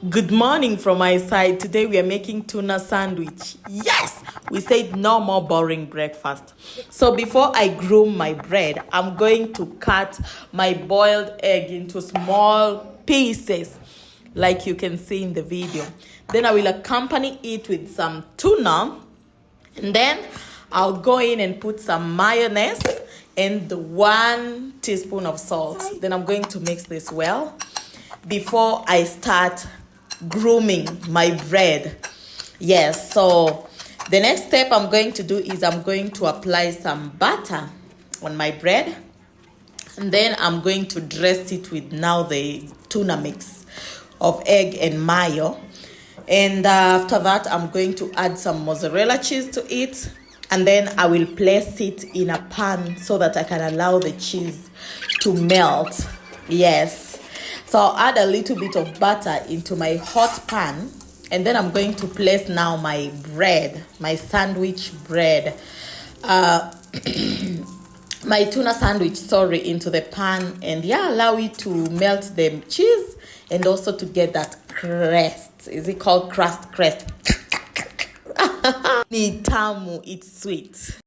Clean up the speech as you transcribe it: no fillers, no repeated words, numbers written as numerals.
Good morning from my side. Today we are making tuna sandwich. Yes, we said no more boring breakfast. So before I groom my bread, I'm going to cut my boiled egg into small pieces like you can see in the video. Then I will accompany it with some tuna, and then I'll go in and put some mayonnaise and 1 teaspoon of salt. Then I'm going to mix this well before I start grooming my bread. Yes, so the next step I'm going to do is I'm going to apply some butter on my bread, and then I'm going to dress it with now the tuna mix of egg and mayo. And after that, I'm going to add some mozzarella cheese to it, and then I will place it in a pan so that I can allow the cheese to melt. Yes. So I'll add a little bit of butter into my hot pan, and then I'm going to place now my bread, my sandwich bread, my tuna sandwich, into the pan, and allow it to melt the cheese and also to get that crust. Is it called crust? Ni tamu, it's sweet.